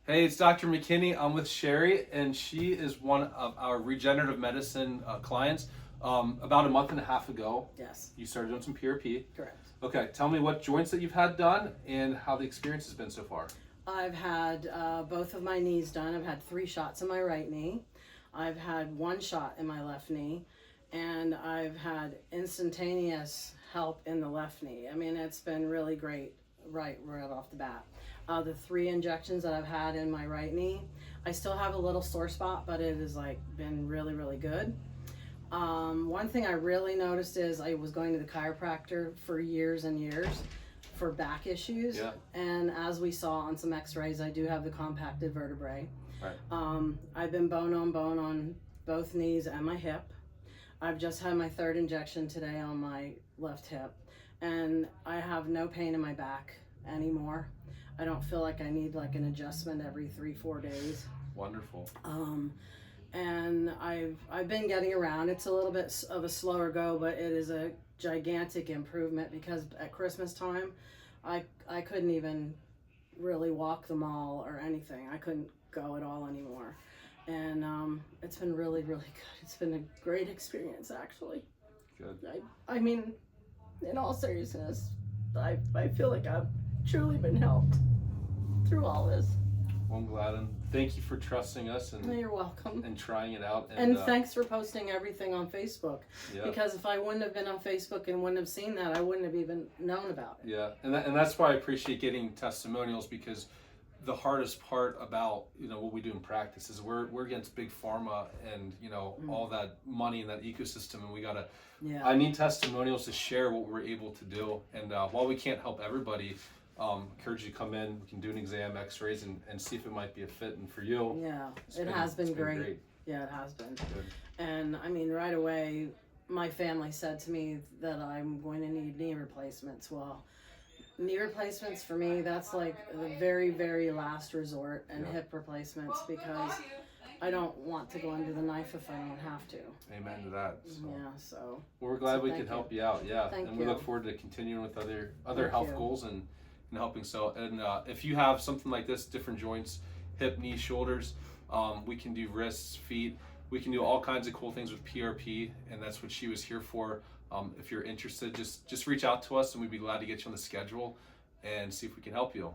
Hey, it's Dr. McKinney. I'm with Sherri, and she is one of our regenerative medicine clients. About a month and a half ago, Yes, you started doing some PRP. correct. Okay, tell me what joints that you've had done and how the experience has been so far. I've had both of my knees done. I've had 3 shots in my right knee. I've had 1 shot in my left knee. And I've had instantaneous help in the left knee. I mean, it's been really great right off the bat. The 3 injections that I've had in my right knee, I still have a little sore spot, but it has been really, really good. One thing I really noticed is I was going to the chiropractor for years and years for back issues. Yeah. And as we saw on some x-rays, I do have the compacted vertebrae. Right. I've been bone on both knees and my hip. I've just had my 3rd injection today on my left hip, and I have no pain in my back anymore. I don't feel like I need an adjustment every 3-4 days. Wonderful. And I've been getting around. It's a little bit of a slower go, but it is a gigantic improvement because at Christmas time, I couldn't even really walk the mall or anything. I couldn't go at all anymore. And it's been really, really good. It's been a great experience, actually. Good. I mean, in all seriousness, I feel like I've truly been helped through all this. Well, I'm glad, and thank you for trusting us You're welcome. and trying it out. And thanks for posting everything on Facebook. Yeah. Because if I wouldn't have been on Facebook and wouldn't have seen that, I wouldn't have even known about it. Yeah, and that's why I appreciate getting testimonials, because the hardest part about what we do in practice is we're against big pharma and all that money in that ecosystem, and we gotta. Yeah. I need testimonials to share what we're able to do, and while we can't help everybody, encourage you to come in. We can do an exam, X-rays, and see if it might be a fit. And for you, Yeah, it has been great. Yeah, it has been. Good. And I mean, right away, my family said to me that I'm going to need knee replacements. Well, knee replacements for me, that's like the very, very last resort, and Yeah. hip replacements because I don't want to go under the knife if I don't have to. Amen to that. So. Yeah, so. Well, we're glad we thank could you. help you out. Yeah, Thank and we you. look forward to continuing with other Thank health you. goals and helping. So, and if you have something like this, different joints, hip, knee, shoulders, we can do wrists, feet. We can do all kinds of cool things with PRP, and that's what she was here for. If you're interested, just reach out to us, and we'd be glad to get you on the schedule and see if we can help you.